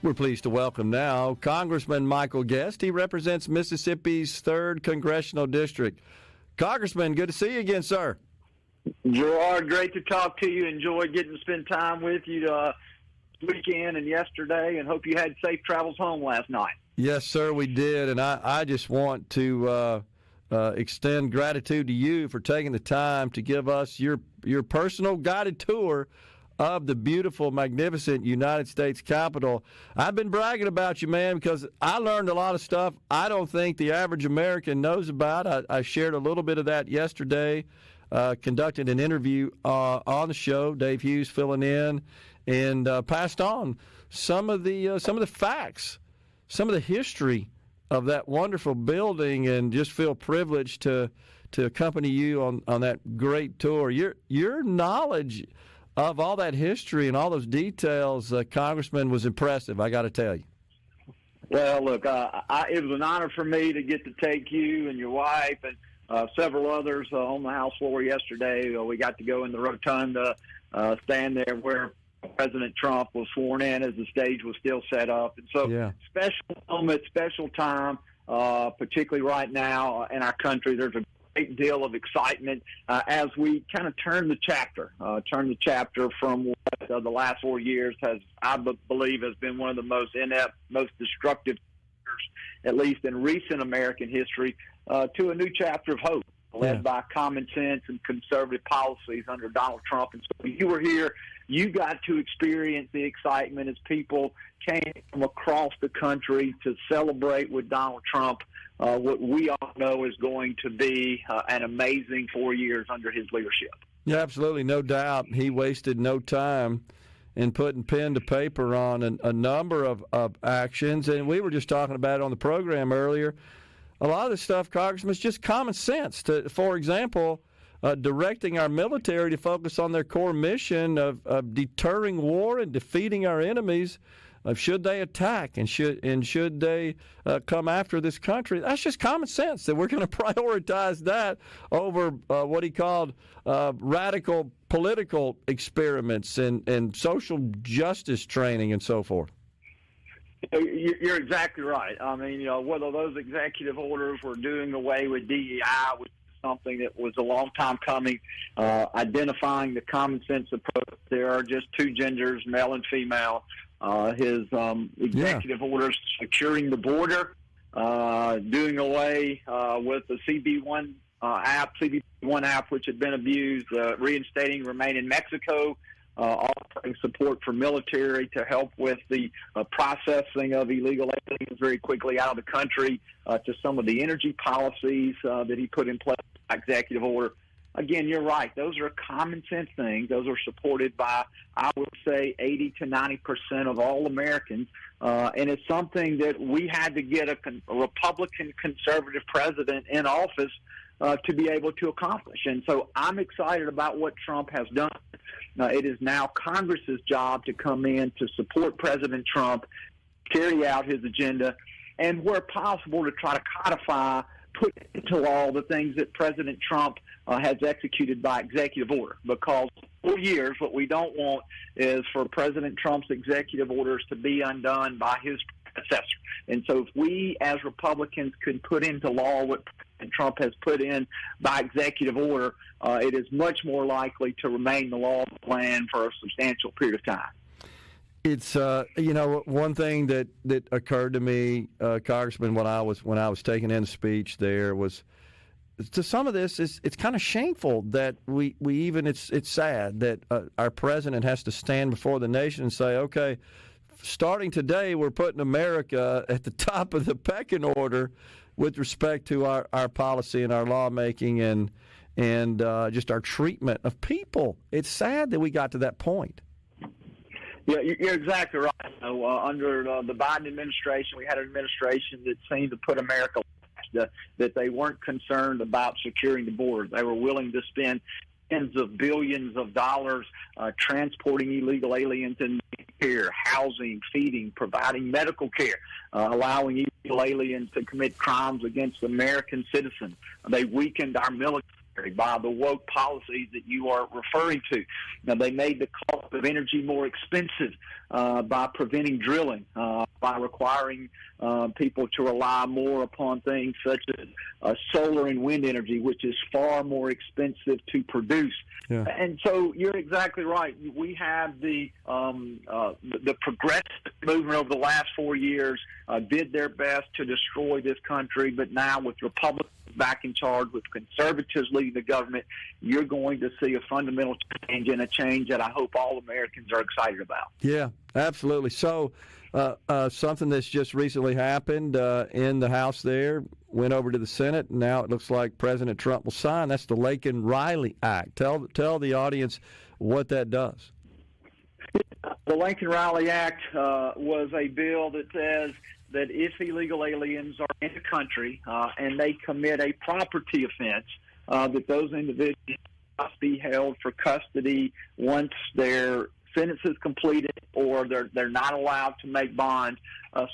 We're pleased to welcome now Congressman Michael Guest. He represents Mississippi's 3rd Congressional District. Congressman, good to see you again, sir. Gerard, great to talk to you. Enjoyed getting to spend time with you this weekend and yesterday, and hope you had safe travels home last night. Yes, sir, we did, and I just want to extend gratitude to you for taking the time to give us your personal guided tour of the beautiful, magnificent United States Capitol. I've been bragging about you, man, because I learned a lot of stuff I don't think the average American knows about. I shared a little bit of that yesterday, conducted an interview on the show, Dave Hughes filling in, and passed on some of the facts, some of the history of that wonderful building, and just feel privileged to accompany you on that great tour. Your knowledge of all that history and all those details, Congressman, was impressive, I got to tell you. Well, look, it was an honor for me to get to take you and your wife and several others on the House floor yesterday. We got to go in the rotunda, stand there where President Trump was sworn in as the stage was still set up. And so, Special moment, special time, particularly right now in our country. There's a great deal of excitement as we kind of turn the chapter from what the last 4 years I believe has been one of the most inept, most destructive years, at least in recent American history, to a new chapter of hope, led by common sense and conservative policies under Donald Trump. And so you were here, you got to experience the excitement as people came from across the country to celebrate with Donald Trump what we all know is going to be an amazing 4 years under his leadership. Yeah, absolutely, no doubt. He wasted no time in putting pen to paper on a number of actions, and we were just talking about it on the program earlier. A lot of this stuff, Congressman, is just common sense. For example, directing our military to focus on their core mission of deterring war and defeating our enemies. Should they attack and should they come after this country? That's just common sense that we're going to prioritize that over what he called radical political experiments and social justice training and so forth. You're exactly right. I mean, whether those executive orders were doing away with DEI, which is something that was a long time coming, identifying the common sense approach. There are just two genders, male and female. His executive orders securing the border, doing away with the CB1 app, which had been abused, reinstating Remain in Mexico, offering support for military to help with the processing of illegal aliens very quickly out of the country, to some of the energy policies that he put in place by executive order. Again, you're right. Those are common sense things. Those are supported by, I would say, 80 to 90% of all Americans. And it's something that we had to get a Republican conservative president in office to be able to accomplish. And so I'm excited about what Trump has done. It is now Congress's job to come in to support President Trump, carry out his agenda, and where possible to try to codify, put into law the things that President Trump has executed by executive order. Because 4 years, what we don't want is for President Trump's executive orders to be undone by his predecessor. And so if we as Republicans could put into law what President Trump has put in by executive order, it is much more likely to remain the law of the land for a substantial period of time. It's one thing that occurred to me, Congressman, when I was taking in the speech there was, to some of this, it's kind of shameful that we even it's sad that our president has to stand before the nation and say, okay, starting today, we're putting America at the top of the pecking order with respect to our policy and our lawmaking and just our treatment of people. It's sad that we got to that point. Yeah, you're exactly right. Under the Biden administration, we had an administration that seemed to put America last, that they weren't concerned about securing the border. They were willing to spend tens of billions of dollars transporting illegal aliens in care, housing, feeding, providing medical care, allowing illegal aliens to commit crimes against American citizens. They weakened our military. by the woke policies that you are referring to. Now, they made the cost of energy more expensive by preventing drilling, by requiring people to rely more upon things such as solar and wind energy, which is far more expensive to produce. Yeah. And so you're exactly right. We have the progressive movement over the last 4 years did their best to destroy this country, but now with Republicans back in charge, with conservatives leading the government, you're going to see a fundamental change, and a change that I hope all Americans are excited about. Yeah, absolutely. So something that's just recently happened in the House there, went over to the Senate, and now it looks like President Trump will sign. That's the Lincoln-Riley Act. Tell the audience what that does. The Lincoln-Riley Act was a bill that says that if illegal aliens are in the country and they commit a property offense, that those individuals must be held for custody once their sentence is completed, or they're not allowed to make bond,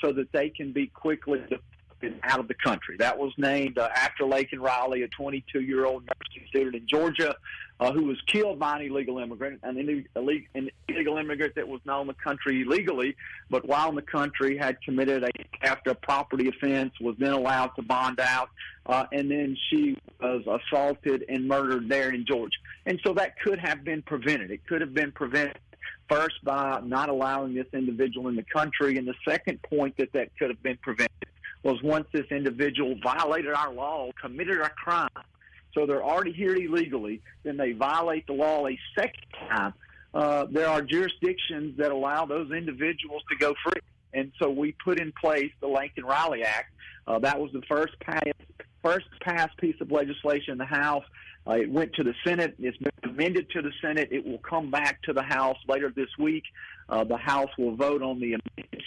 so that they can be quickly deported out of the country. That was named after Lincoln-Riley, a 22-year-old nursing student in Georgia who was killed by an illegal immigrant, an illegal immigrant that was not in the country illegally, but while in the country had committed a property offense, was then allowed to bond out, and then she was assaulted and murdered there in Georgia. And so that could have been prevented. It could have been prevented first by not allowing this individual in the country, and the second point that could have been prevented was once this individual violated our law, committed a crime, so they're already here illegally, then they violate the law a second time. There are jurisdictions that allow those individuals to go free. And so we put in place the Lincoln-Riley Act. That was the first passed piece of legislation in the House. It went to the Senate. It's been amended to the Senate. It will come back to the House later this week. The House will vote on the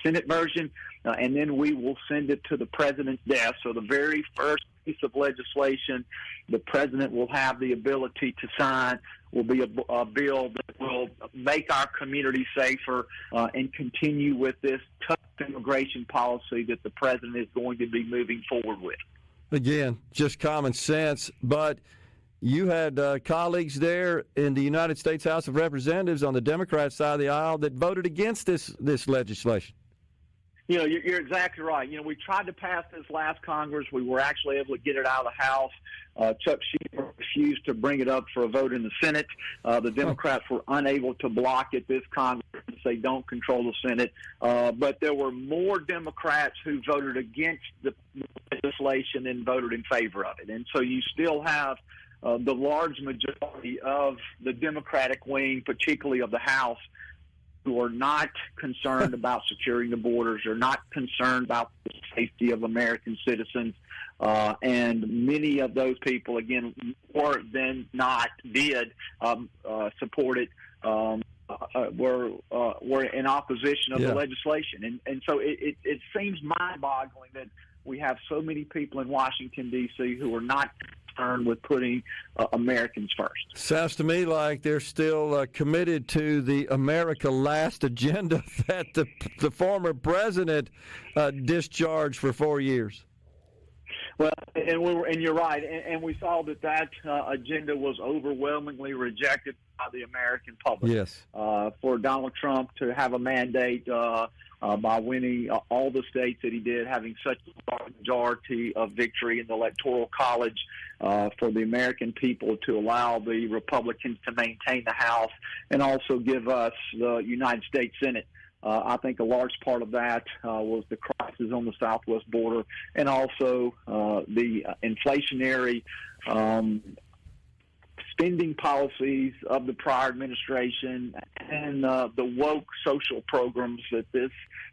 Senate version, and then we will send it to the President's desk. So the very first piece of legislation the President will have the ability to sign will be a bill that will make our community safer and continue with this tough immigration policy that the President is going to be moving forward with. Again, just common sense, but you had colleagues there in the United States House of Representatives on the Democrat side of the aisle that voted against this legislation. You know, you're exactly right. You know, we tried to pass this last Congress. We were actually able to get it out of the House. Chuck Schumer refused to bring it up for a vote in the Senate. The Democrats were unable to block it this Congress since they don't control the Senate. But there were more Democrats who voted against the legislation than voted in favor of it. And so you still have the large majority of the Democratic wing, particularly of the House, who are not concerned about securing the borders, are not concerned about the safety of American citizens, and many of those people, again, more than not did support it, were in opposition of the legislation. And so it seems mind-boggling that we have so many people in Washington, D.C. who are not concerned with putting Americans first. Sounds to me like they're still committed to the America Last agenda that the former president discharged for 4 years. Well, and you're right, and we saw that agenda was overwhelmingly rejected by the American public. Yes. For Donald Trump to have a mandate by winning all the states that he did, having such a majority of victory in the Electoral College, for the American people to allow the Republicans to maintain the House and also give us the United States Senate. I think a large part of that was the crisis on the southwest border, and also the inflationary spending policies of the prior administration and the woke social programs that this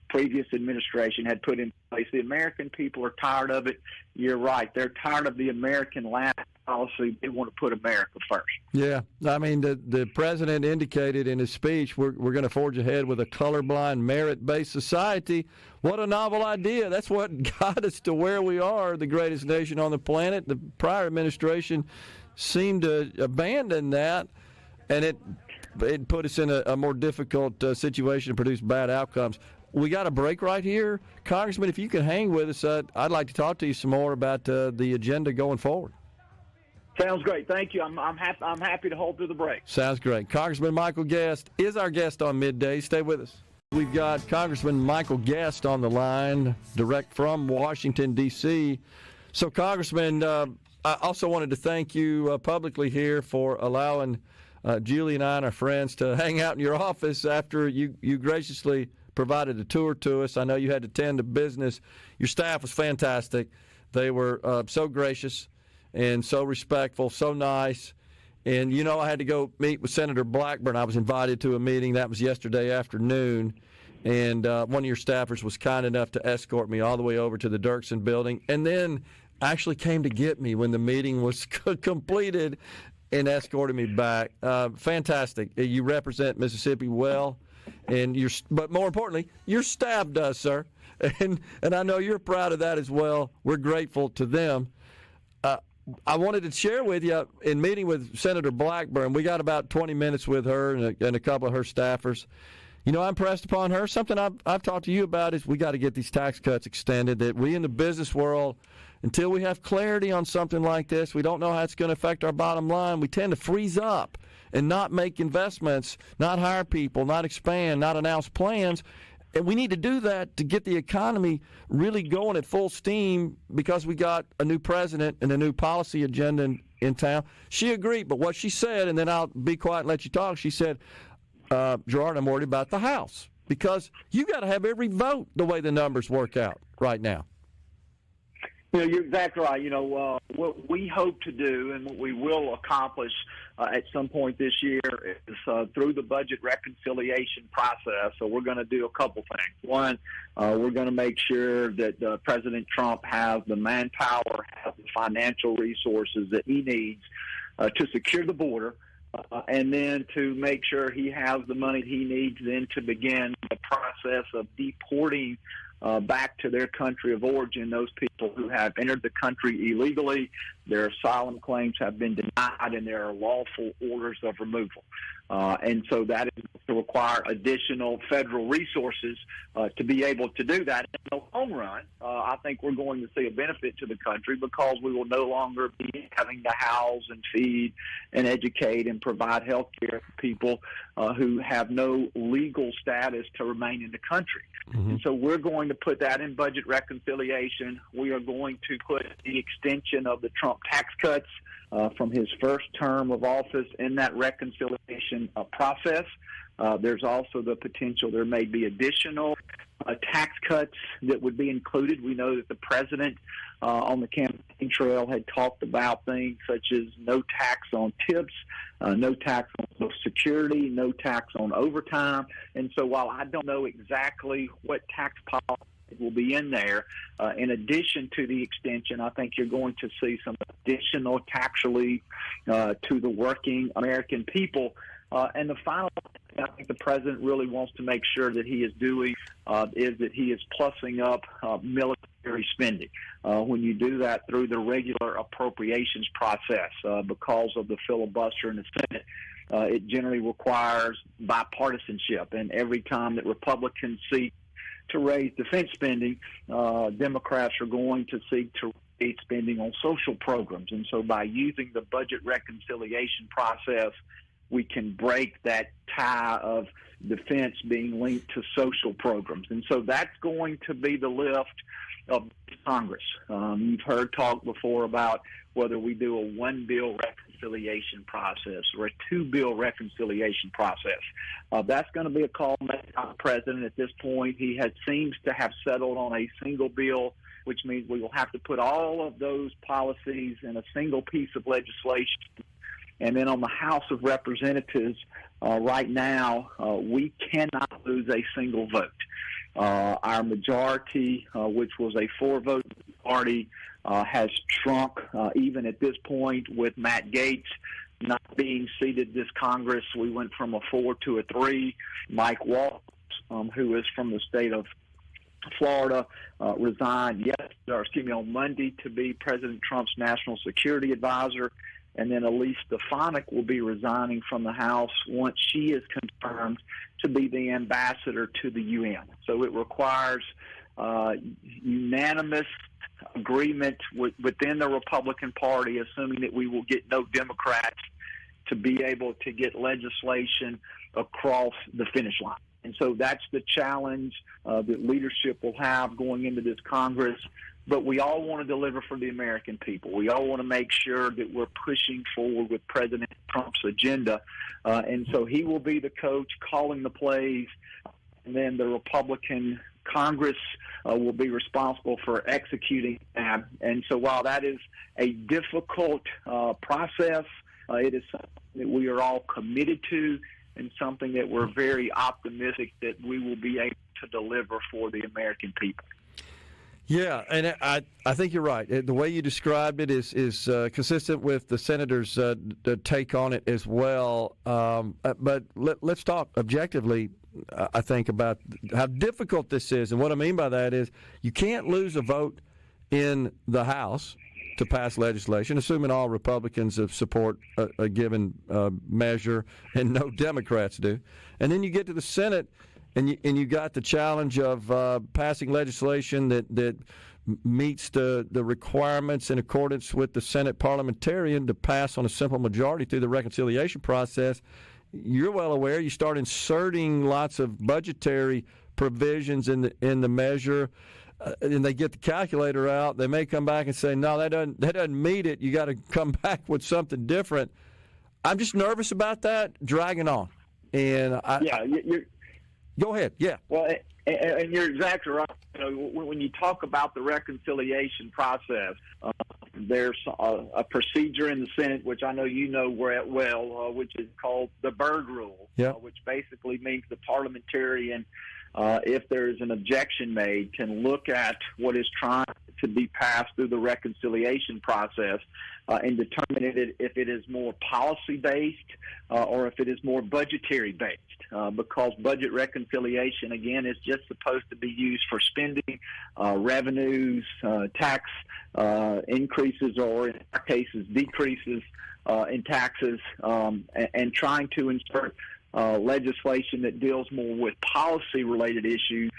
previous administration had put in place. The American people are tired of it. You're right. They're tired of the American last policy. They want to put America first. Yeah. I mean, the president indicated in his speech, we're going to forge ahead with a colorblind, merit-based society. What a novel idea. That's what got us to where we are, the greatest nation on the planet. The prior administration seemed to abandon that, and it put us in a more difficult situation to produce bad outcomes. We got a break right here. Congressman, if you can hang with us, I'd like to talk to you some more about the agenda going forward. Sounds great. Thank you. I'm happy to hold through the break. Sounds great. Congressman Michael Guest is our guest on Midday. Stay with us. We've got Congressman Michael Guest on the line, direct from Washington, D.C. So, Congressman, I also wanted to thank you publicly here for allowing Julie and I and our friends to hang out in your office after you graciously provided a tour to us. I know you had to tend to business. Your staff was fantastic. They were so gracious and so respectful, so nice. And, you know, I had to go meet with Senator Blackburn. I was invited to a meeting. That was yesterday afternoon. And one of your staffers was kind enough to escort me all the way over to the Dirksen building and then actually came to get me when the meeting was completed and escorted me back. Fantastic. You represent Mississippi well. But more importantly, your staff does, sir. And I know you're proud of that as well. We're grateful to them. I wanted to share with you, in meeting with Senator Blackburn, we got about 20 minutes with her and a couple of her staffers. You know, I impressed upon her. Something I've talked to you about is we got to get these tax cuts extended, that we in the business world, until we have clarity on something like this, we don't know how it's going to affect our bottom line. We tend to freeze up and not make investments, not hire people, not expand, not announce plans. And we need to do that to get the economy really going at full steam because we got a new president and a new policy agenda in town. She agreed, but what she said, and then I'll be quiet and let you talk, she said, Gerard, I'm worried about the House because you got to have every vote the way the numbers work out right now. You know, you're exactly right. You know, what we hope to do and what we will accomplish at some point this year is through the budget reconciliation process. So we're going to do a couple things. One, we're going to make sure that President Trump has the manpower, has the financial resources that he needs to secure the border, and then to make sure he has the money he needs then to begin the process of deporting back to their country of origin those people who have entered the country illegally, their asylum claims have been denied, and there are lawful orders of removal. And so that is to require additional federal resources to be able to do that. In the long run, I think we're going to see a benefit to the country because we will no longer be having to house and feed and educate and provide health care for people who have no legal status to remain in the country. Mm-hmm. And so we're going to put that in budget reconciliation. We are going to put the extension of the Trump tax cuts from his first term of office in that reconciliation process. There's also the potential there may be additional tax cuts that would be included. We know that the president on the campaign trail had talked about things such as no tax on tips, no tax on Social Security, no tax on overtime. And so while I don't know exactly what tax policy will be in there, in addition to the extension, I think you're going to see some additional tax relief to the working American people. And the final thing I think the president really wants to make sure that he is doing is that he is plussing up military spending. When you do that through the regular appropriations process, because of the filibuster in the Senate, it generally requires bipartisanship. And every time that Republicans seek to raise defense spending, Democrats are going to seek to raise spending on social programs. And so by using the budget reconciliation process, we can break that tie of defense being linked to social programs. And so that's going to be the lift of Congress. You've heard talk before about whether we do a one-bill reconciliation process or a two-bill reconciliation process. That's going to be a call made by the president at this point. He seems to have settled on a single bill, which means we will have to put all of those policies in a single piece of legislation. And then on the House of Representatives, right now, we cannot lose a single vote. Our majority, which was a 4-vote party, has shrunk even at this point with Matt Gaetz not being seated this Congress. We went from a 4 to a 3. Mike Waltz, who is from the state of Florida, resigned on Monday to be President Trump's national security advisor. And then Elise Stefanik will be resigning from the House once she is confirmed to be the ambassador to the UN. So it requires unanimous agreement within the Republican Party, assuming that we will get no Democrats, to be able to get legislation across the finish line. And so that's the challenge that leadership will have going into this Congress. But we all want to deliver for the American people. We all want to make sure that we're pushing forward with President Trump's agenda. And so he will be the coach calling the plays, and then the Republican Congress will be responsible for executing that. And so while that is a difficult process, it is something that we are all committed to, and something that we're very optimistic that we will be able to deliver for the American people. Yeah, and I think you're right. The way you described it is consistent with the senator's take on it as well. But let's talk objectively, I think, about how difficult this is. And what I mean by that is you can't lose a vote in the House to pass legislation, assuming all Republicans support a given measure and no Democrats do. And then you get to the Senate, and you got the challenge of passing legislation that meets the requirements in accordance with the Senate parliamentarian to pass on a simple majority through the reconciliation process. You're well aware you start inserting lots of budgetary provisions in the measure, and they get the calculator out. They may come back and say, no, that doesn't meet it. You got to come back with something different. I'm just nervous about that dragging on. And you're go ahead. Yeah. Well, and you're exactly right. You know, when you talk about the reconciliation process, there's a procedure in the Senate, which I know you know well, which is called the Byrd Rule, which basically means the parliamentarian, if there's an objection made, can look at what is trying to be passed through the reconciliation process and determine if it is more policy-based or if it is more budgetary-based. Because budget reconciliation, again, is just supposed to be used for spending, revenues, tax increases, or in our cases, decreases in taxes, and trying to insert legislation that deals more with policy-related issues.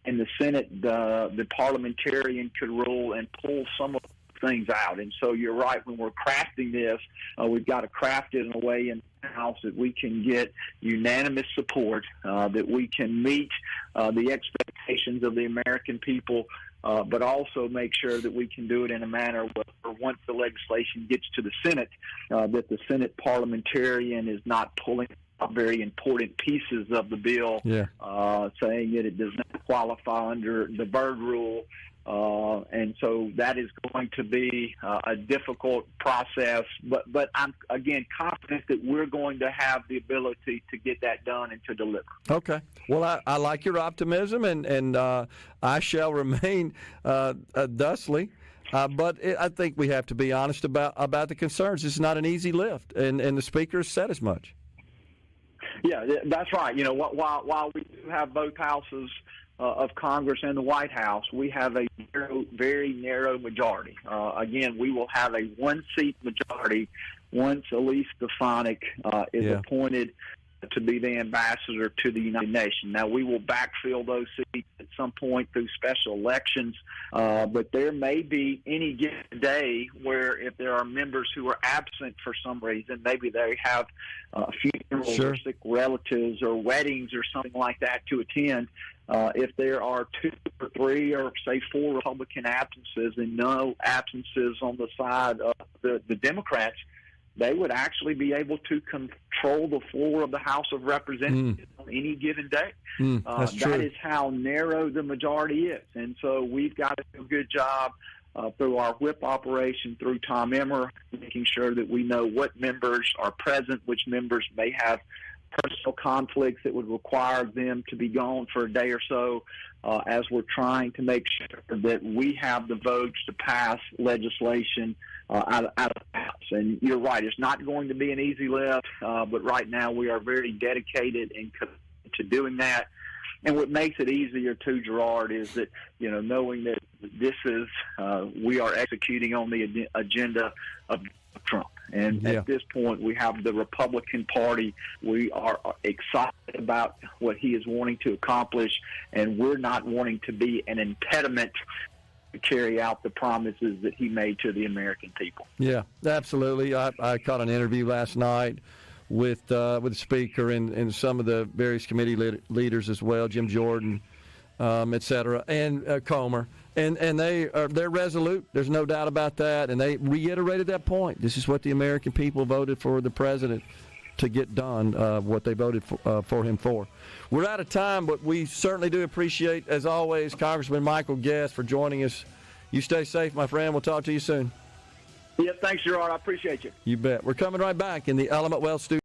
In the Senate, the parliamentarian could rule and pull some of things out. And so you're right, when we're crafting this, we've got to craft it in a way in the House that we can get unanimous support, that we can meet the expectations of the American people, but also make sure that we can do it in a manner where once the legislation gets to the Senate, that the Senate parliamentarian is not pulling out very important pieces of the bill, saying that it does not qualify under the Byrd Rule. And so that is going to be a difficult process, but I'm, again, confident that we're going to have the ability to get that done and to deliver. Okay. Well, I like your optimism, and I shall remain thusly. But I think we have to be honest about the concerns. It's not an easy lift, and the Speaker has said as much. Yeah, that's right. You know, while we do have both houses of Congress and the White House, we have a very narrow majority. Again, we will have a one-seat majority once Elise Stefanik is appointed to be the ambassador to the United Nations. Now, we will backfill those seats at some point through special elections, but there may be any given day where if there are members who are absent for some reason, maybe they have funerals or sick relatives or weddings or something like that to attend, if there are 2 or 3 or, say, 4 Republican absences and no absences on the side of the Democrats, they would actually be able to control the floor of the House of Representatives on any given day. That is how narrow the majority is. And so we've got to do a good job through our whip operation, through Tom Emmer, making sure that we know what members are present, which members may have personal conflicts that would require them to be gone for a day or so, as we're trying to make sure that we have the votes to pass legislation out of the House. And you're right, it's not going to be an easy lift, but right now we are very dedicated and committed to doing that. And what makes it easier too, Gerard, is that, you know, knowing that this is, we are executing on the agenda of Trump. And at this point, we have the Republican Party. We are excited about what he is wanting to accomplish, and we're not wanting to be an impediment to carry out the promises that he made to the American people. Yeah, absolutely. I caught an interview last night with the Speaker and some of the various committee leaders as well, Jim Jordan, et cetera, and Comer. And they're resolute. There's no doubt about that. And they reiterated that point. This is what the American people voted for the president to get done, what they voted for him for. We're out of time, but we certainly do appreciate, as always, Congressman Michael Guest for joining us. You stay safe, my friend. We'll talk to you soon. Yeah, thanks, Gerard. I appreciate you. You bet. We're coming right back in the Element Wealth studio.